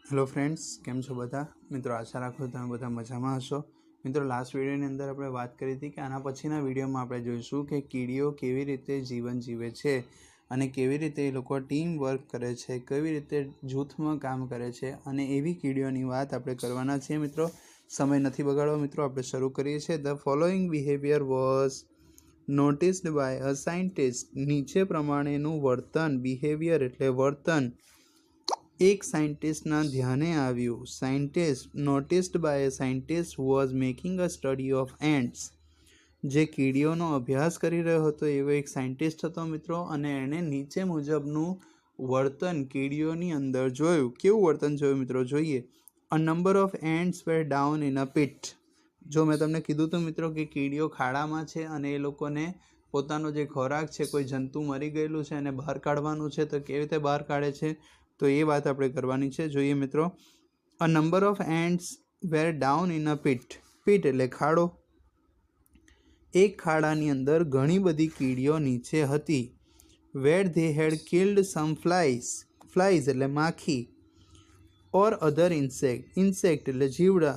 Hello friends, केम छो बधा मित्रों। आशा राखो तमे बधा मजामां हशो। मित्रों, लास्ट विडियोनी अंदर आपणे वात करी हती कि आना पछीना विडियोमां आपणे जोईशुं कि कीड़ीओ केवी रीते जीवन जीवे छे अने केवी रीते ए लोको टीम वर्क करे छे, केवी रीते जूथमां काम करे छे अने एवी कीड़ीओनी वात आपणे करवाना छीए। मित्रों, समय नथी बगाडવો। मित्रों, आपणे शरू करीए छीए। The following behaviour was noticed by a scientist. नीचे प्रमाणेनुं वर्तन, बिहेवियर एटले वर्तन, एक साइंटिस्टना ध्याने आव्युं। Scientist noticed by a scientist was making a study of ants. जे कीड़ीओनो अभ्यास करी रह्यो हतो एवो एक साइंटिस्ट हतो मित्रों, अने एणे नीचे मुजबनुं वर्तन कीड़ीओनी अंदर जोयुं। केवुं वर्तन जोयुं मित्रों, जोईए। A number of ants were down in a pit. जो मैं तमने कीधुं हतुं मित्रों कि कीड़ीओ खाड़ामां छे अने ए लोकोने पोतानो जे खोराक छे, कोई जंतु मरी गयेलुं छे अने बहार काढवानुं छे, तो केवी रीते बहार काढे छे तो ये बात आपणे करवानी छे। जोईए मित्रों। A number of ants were down in a pit. Pit एटले खाड़ो। एक खाड़ानी अंदर घणी बधी कीड़ीओ नीचे हती। वेर धे हेड किल्ड सम फ्लाइज। फ्लाइज एटले माखी। और अदर इंसेक्ट। इंसेक्ट एटले जीवड़ा।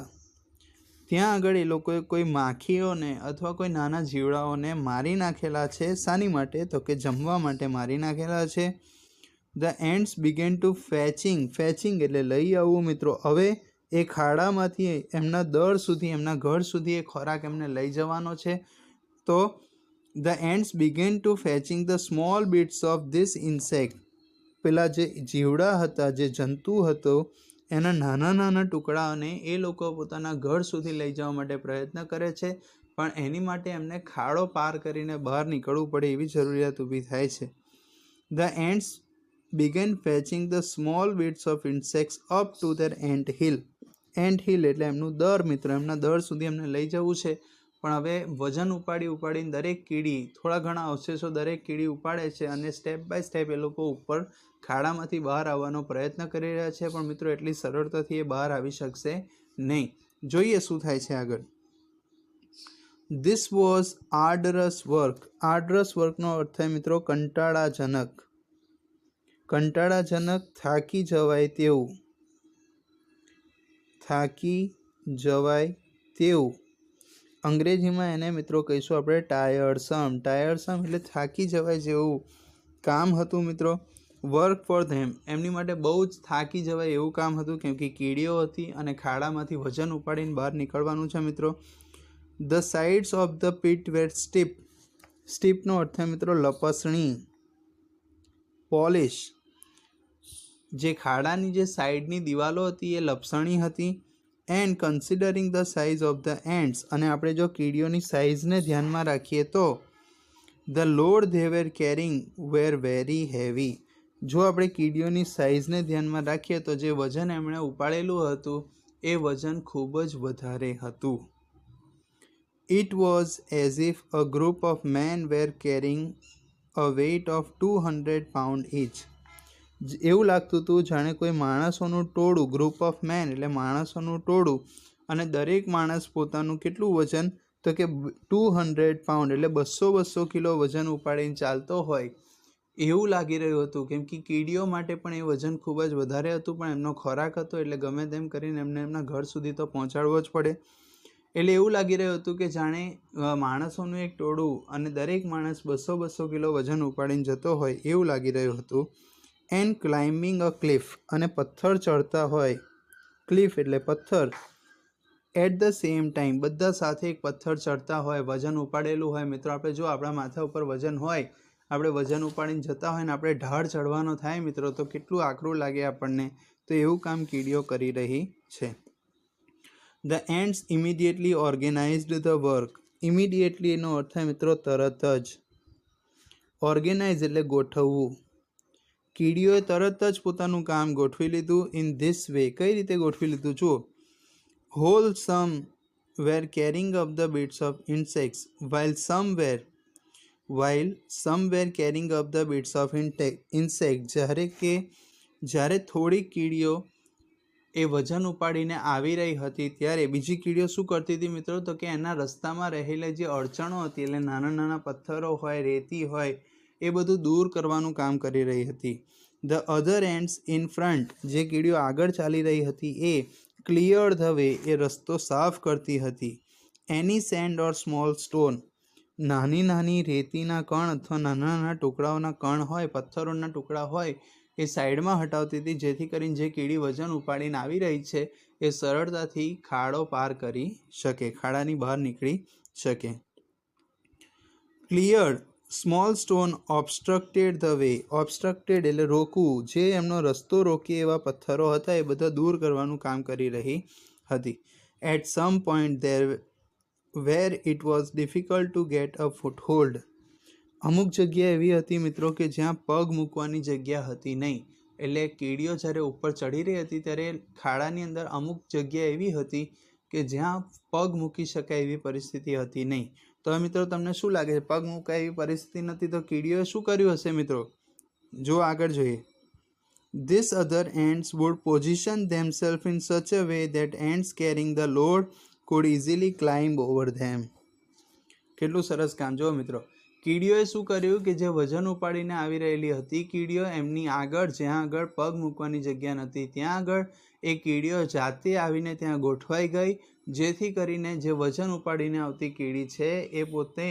त्यां आगळ ए लोकोए कोई माखीओने अथवा कोई नाना जीवड़ाओने मारी नाखेला छे। शानी माटे? तो के जमवा माटे मारी नाखेला छे। The ants began to fetching. Fetching એટલે લઈ આવવું મિત્રો। હવે એ ખાડામાંથી એમના દર સુધી, એમના ઘર સુધી એ ખોરાક એમને લઈ જવાનો છે। તો the ants began to fetching the small bits of this insect. પેલા જે જીવડા હતા, જે જંતુ હતો, એના નાના નાના ટુકડાઓને એ લોકો પોતાના ઘર સુધી લઈ જવા માટે પ્રયત્ન કરે છે, પણ એની માટે એમને ખાડો પાર કરીને બહાર નીકળવું પડે એવી જરૂરિયાત ઊભી થાય છે। The ends began fetching the small bits of insects up to their ant hill. Ant hill એટલે એમનું દર મિત્રો, એમના દર સુધી એમને લઈ જવું છે, પણ હવે વજન ઉપાડીને દરેક કીડી, થોડા ઘણા અવશેષો દરેક કીડી ઉપાડે છે અને સ્ટેપ બાય સ્ટેપ એ લોકો ઉપર ખાડામાંથી બહાર આવવાનો પ્રયત્ન કરી રહ્યા છે, પણ મિત્રો એટલી સરળતાથી એ બહાર આવી શકશે નહીં। જોઈએ શું થાય છે આગળ। This was arduous work. Arduous વર્કનો અર્થ થાય મિત્રો કંટાળાજનક। કંટાળાજનક, થાકી જવાય તેવું। થાકી જવાય તેવું। અંગ્રેજીમાં એને મિત્રો કહીશું આપણે ટાયર્સમ। ટાયર્સમ એટલે થાકી જવાય જેવું કામ હતું મિત્રો। વર્ક ફોર ધેમ, એમની માટે બહુ જ થાકી જવાય એવું કામ હતું, કેમ કે કીડીઓ હતી અને ખાડામાંથી વજન ઉપાડીને બહાર નીકળવાનું છે મિત્રો। The sides of the pit were steep. સ્ટીપનો અર્થ થાય મિત્રો લપસણી, પોલિશ। જે ખાડાની જે સાઈડની દિવાલો હતી એ લપસણી હતી। And considering the size of the ants, અને આપણે જો કીડીઓની સાઇઝને ધ્યાનમાં રાખીએ તો the load they were carrying were very heavy. જો આપણે કીડીઓની સાઇઝને ધ્યાનમાં રાખીએ તો જે વજન એમણે ઉપાડેલું હતું એ વજન ખૂબ જ વધારે હતું। It was as if a group of men were carrying a weight of 200 pounds each. એવું લાગતું હતું જાણે કોઈ માણસોનું ટોળું, ગ્રુપ ઓફ મેન એટલે માણસોનું ટોળું, અને દરેક માણસ પોતાનું કેટલું વજન, તો કે 200 pounds એટલે 200 કિલો વજન ઉપાડીને ચાલતો હોય એવું લાગી રહ્યું હતું, કેમ કે કીડીઓ માટે પણ એ વજન ખૂબ જ વધારે હતું, પણ એમનો ખોરાક હતો એટલે ગમે તેમ કરીને એમને એમના ઘર સુધી તો પહોંચાડવો જ પડે। એટલે એવું લાગી રહ્યું હતું કે જાણે માણસોનું એક ટોળું અને દરેક માણસ 200 કિલો વજન ઉપાડીને જતો હોય એવું લાગી રહ્યું હતું। એન્ડ ક્લાઇમ્બિંગ અ ક્લિફ, અને પથ્થર ચડતા હોય, ક્લિફ એટલે પથ્થર। એટ ધ સેમ ટાઈમ, બધા સાથે એક પથ્થર ચડતા હોય, વજન ઉપાડેલું હોય। મિત્રો આપણે જો આપણા માથા ઉપર વજન હોય, આપણે વજન ઉપાડીને જતા હોય ને આપણે ઢાળ ચડવાનો થાય મિત્રો, તો કેટલું આકરું લાગે આપણને। તો એવું કામ કીડીઓ કરી રહી છે। The ends immediately organised the work. Immediately એનો અર્થ થાય મિત્રો તરત જ। ઓર્ગેનાઇઝ એટલે ગોઠવવું। કીડીઓએ તરત જ પોતાનું કામ ગોઠવી લીધું। ઇન ધીસ વે, કઈ રીતે ગોઠવી લીધું જુઓ। While some were carrying up the bits of insects while some were carrying up the bits of insect. જ્યારે થોડીક કીડીઓ એ વજન ઉપાડીને આવી રહી હતી ત્યારે બીજી કીડીઓ શું કરતી હતી મિત્રો, તો કે એના રસ્તામાં રહેલી જે અડચણો હતી, એટલે નાના નાના પથ્થરો હોય, રેતી હોય, એ બધું દૂર કરવાનું કામ કરી રહી હતી। The other ants in front, જે કીડીઓ આગળ ચાલી રહી હતી એ ક્લિયર ધ વે, એ રસ્તો સાફ કરતી હતી. એની સેન્ડ ઓર સ્મોલ સ્ટોન, નાની નાની રેતીના કણ અથવા નાના નાના ટુકડાઓના કણ હોય, પથ્થરોના ટુકડા હોય, એ સાઈડમાં હટાવતી હતી, જેથી કરીને જે કીડી વજન ઉપાડીને આવી રહી છે એ સરળતાથી ખાડો પાર કરી શકે, ખાડાની બહાર નીકળી શકે. Cleared small stone obstructed the way, obstructed એટલે રોકવું, જે એમનો રસ્તો રોકે એવા પથ્થરો હતા એ બધા દૂર કરવાનું કામ કરી રહી હતી. At some point there were it was difficult to get a foothold, અમુક જગ્યા એવી હતી મિત્રો કે જ્યાં પગ મૂકવાની જગ્યા હતી નહીં. એટલે કીડીઓ જ્યારે ઉપર ચડી રહી હતી ત્યારે ખાડાની અંદર અમુક જગ્યા એવી હતી કે જ્યાં પગ મૂકી શકાય એવી પરિસ્થિતિ હતી નહીં. તો મિત્રો તમને શું લાગે છે, પગ મૂકાય એવી પરિસ્થિતિ નથી તો કીડીઓએ શું કર્યું હશે મિત્રો? જો આગળ જોઈએ. This other ants would position themselves in such a way that ants carrying the load could easily climb over them. કેટલું સરસ કામ. જો મિત્રો, કીડીઓએ શું કર્યું કે જે વજન ઉપાડીને આવી રહેલી હતી કીડીઓ, એમની આગળ જ્યાં આગળ પગ મૂકવાની જગ્યા નથી ત્યાં આગળ એ કીડીઓ જાતે આવીને ત્યાં ગોઠવાઈ ગઈ, જેથી કરીને જે વજન ઉપાડીને આવતી કીડી છે એ પોતે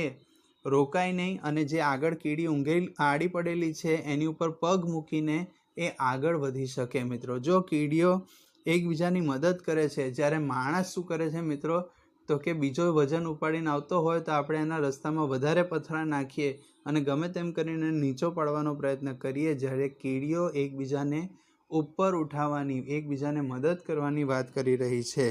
રોકાય નહીં અને જે આગળ કીડી ઊંઘેલી આડી પડેલી છે એની ઉપર પગ મૂકીને એ આગળ વધી શકે. મિત્રો, જો કીડીઓ એકબીજાની મદદ કરે છે, જ્યારે માણસ શું કરે છે મિત્રો, તો કે બીજો વજન ઉપાડીને આવતો હોય તો આપણે એના રસ્તામાં વધારે પથરા નાખીએ અને ગમે તેમ કરીને નીચો પાડવાનો પ્રયત્ન કરીએ, જ્યારે કીડીઓ એકબીજાને ઉપર ઉઠાવવાની, એકબીજાને મદદ કરવાની વાત કરી રહી છે.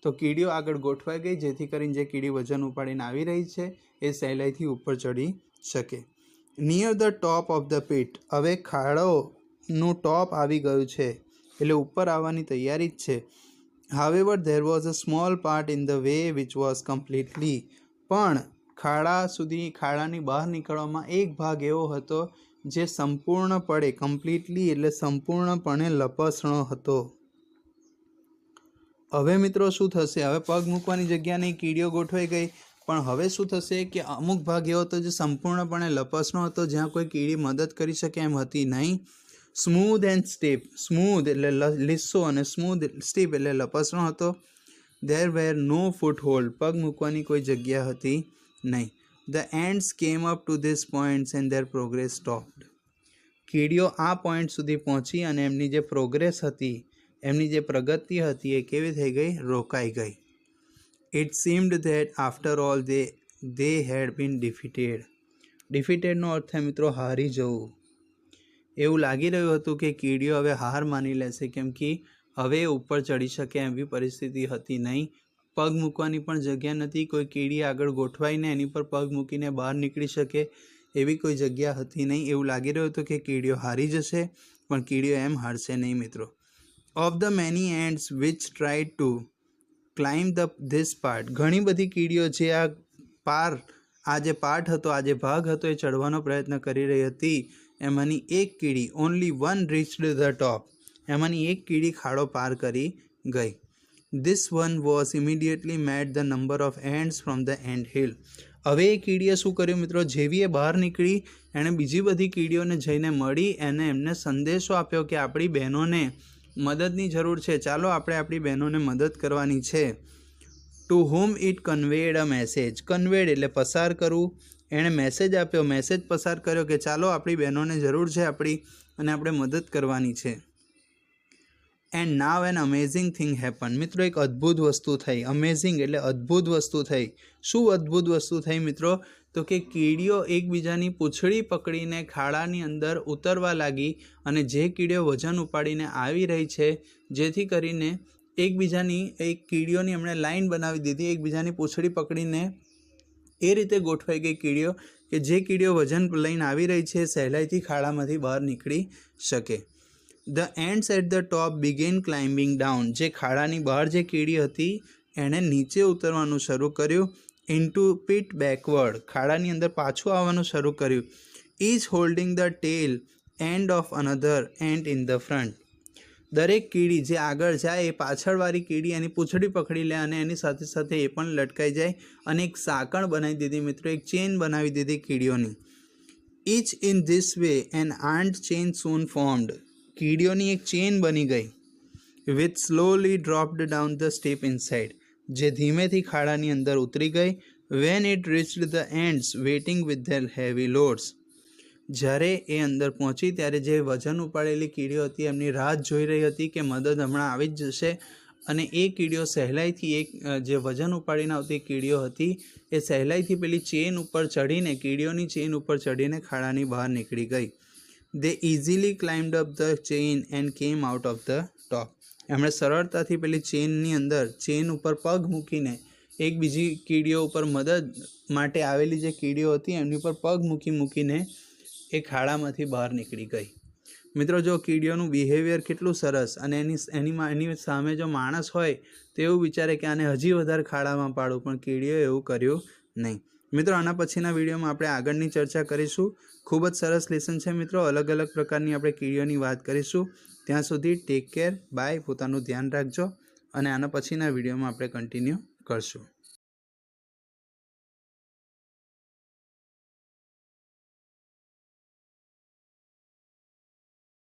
તો કીડીઓ આગળ ગોઠવાઈ ગઈ, જેથી કરીને જે કીડી વજન ઉપાડીને આવી રહી છે એ સહેલાઈથી ઉપર ચડી શકે. Near the top of the pit, હવે ખાડોનું ટોપ આવી ગયું છે એટલે ઉપર આવવાની તૈયારી જ છે. However, there was a small part in the way which was completely, પણ ખાડાની બહાર નીકળવામાં એક ભાગ એવો હતો જે સંપૂર્ણપણે, કમ્પ્લીટલી એટલે સંપૂર્ણપણે લપસણો હતો. હવે મિત્રો શું થશે? હવે પગ મૂકવાની જગ્યા નહીં, કીડીઓ ગોઠવાઈ ગઈ, પણ હવે શું થશે કે અમુક ભાગ એવો હતો જે સંપૂર્ણપણે લપસણો હતો, જ્યાં કોઈ કીડી મદદ કરી શકે એમ હતી નહીં. સ્મૂધ એન્ડ સ્ટીપ, સ્મૂધ એટલે લીસો અને સ્મૂધ સ્ટીપ એટલે લપસણો હતો. ધેર વેર નો ફૂટહોલ્ડ, પગ મૂકવાની કોઈ જગ્યા હતી નહીં. ધ એન્ડ્સ કેમ up to this points and there progress stopped, કીડીઓ આ પોઈન્ટ સુધી પહોંચી અને એમની જે પ્રોગ્રેસ હતી, એમની જે પ્રગતિ હતી એ કેવી થઈ ગઈ? રોકાઈ ગઈ. It seemed that after all they had been defeated. ડિફીટેડનો અર્થ થાય મિત્રો હારી જવું. એવું લાગી રહ્યું હતું કે કીડીઓ હવે હાર માની લેશે, કેમ કે હવે ઉપર ચડી શકે એવી પરિસ્થિતિ હતી નહીં. પગ મૂકવાની પણ જગ્યા નથી, કોઈ કીડી આગળ ગોઠવાઈને એની પર પગ મૂકીને બહાર નીકળી શકે એવી કોઈ જગ્યા હતી નહીં. એવું લાગી રહ્યું હતું કે કીડીઓ હારી જશે, પણ કીડીઓ એમ હારશે નહીં મિત્રો. Of the many ants which tried to climb this part, ઘણી બધી કીડીઓ જે આ જે પાર્ટ હતો, આ જે ભાગ હતો એ ચડવાનો પ્રયત્ન કરી રહી હતી, એમાંની એક કીડી, only one reached the top, એમાંની એક કીડી ખાડો પાર કરી ગઈ. This one was immediately met the number of ants from the ant hill. હવે એ કીડીએ શું કર્યું મિત્રો? જેવી એ બહાર નીકળી, એણે બીજી બધી કીડીઓને જઈને મળી, એમને સંદેશો આપ્યો કે આપણી બહેનોને મદદની જરૂર છે, ચાલો આપણે આપણી બહેનોને મદદ કરવાની છે. To whom it conveyed a message, conveyed એટલે પસાર કરવું, એણે મેસેજ આપ્યો, મેસેજ પસાર કર્યો કે ચાલો આપણી બહેનોને જરૂર છે આપણી અને આપણે મદદ કરવાની છે. And now N amazing thing happen, મિત્રો એક અદ્ભુત વસ્તુ થઈ. અમેઝિંગ એટલે અદ્ભુત વસ્તુ થઈ. શું અદ્ભુત વસ્તુ થઈ મિત્રો? તો કે કીડીઓ એકબીજાની પૂંછડી પકડીને ખાડાની અંદર ઉતરવા લાગી અને જે કીડીઓ વજન ઉપાડીને આવી રહી છે, જેથી કરીને એક કીડીઓની એમણે લાઈન બનાવી દીધી, એકબીજાની પૂંછડી પકડીને એ રીતે ગોઠવાઈ ગઈ કીડીઓ કે જે કીડીઓ વજન લઈને આવી રહી છે સહેલાઈથી ખાડામાંથી બહાર નીકળી શકે. The ants at the top began climbing down, જે ખાડાની બહાર જે કીડી હતી એણે નીચે ઉતરવાનું શરૂ કર્યું. ઇન્ટુ પીટ બેકવર્ડ, ખાડાની અંદર પાછું આવવાનું શરૂ કર્યું. Each holding the tail end of another ant in the front, દરેક કીડી જે આગળ જાય એ પાછળવાળી કીડી એની પૂંછડી પકડી લે અને એની સાથે સાથે એ પણ લટકાઈ જાય અને એક સાંકળ બનાવી દીધી મિત્રો, એક ચેન બનાવી દીધી કીડીઓની. Each in this way an ant chain soon formed. કીડીઓની એક ચેન બની ગઈ. Which slowly dropped down the steep inside. જે ધીમેથી ખાડાની અંદર ઉતરી ગઈ. When it reached the ants waiting with their heavy loads. જ્યારે એ અંદર પહોંચી ત્યારે જે વજન ઉપાડેલી કીડીઓ હતી એમની રાહ જોઈ રહી હતી કે મદદ હમણાં આવી જ જશે, અને એ કીડીઓ સહેલાઈથી જે વજન ઉપાડીને આવતી કીડીઓ હતી એ સહેલાઈથી પેલી ચેન ઉપર ચડીને, કીડીઓની ચેન ઉપર ચડીને ખાડાની બહાર નીકળી ગઈ. They easily climbed up the chain and came out of the top. એમણે સરળતાથી પેલી ચેનની અંદર ચેન ઉપર પગ મૂકીને એક બીજી કીડીઓ ઉપર મદદ માટે આવેલી જે કીડીઓ હતી એમની ઉપર પગ મૂકીને એ ખાડામાંથી બહાર નીકળી ગઈ. મિત્રો, જો કીડીઓનું બિહેવિયર કેટલું સરસ, અને એની સામે જો માણસ હોય તો એવું વિચારે કે આને હજી વધારે ખાડામાં પાડું, પણ કીડીઓએ એવું કર્યું નહીં. મિત્રો, આના પછીના વિડીયોમાં આપણે આગળની ચર્ચા કરીશું. ખૂબ જ સરસ લેસન છે મિત્રો. અલગ અલગ પ્રકારની આપણે કીડીઓની વાત કરીશું. ત્યાં સુધી ટેક કેર, બાય, પોતાનું ધ્યાન રાખજો, અને આના પછીના વિડીયોમાં આપણે કન્ટિન્યુ કરશું.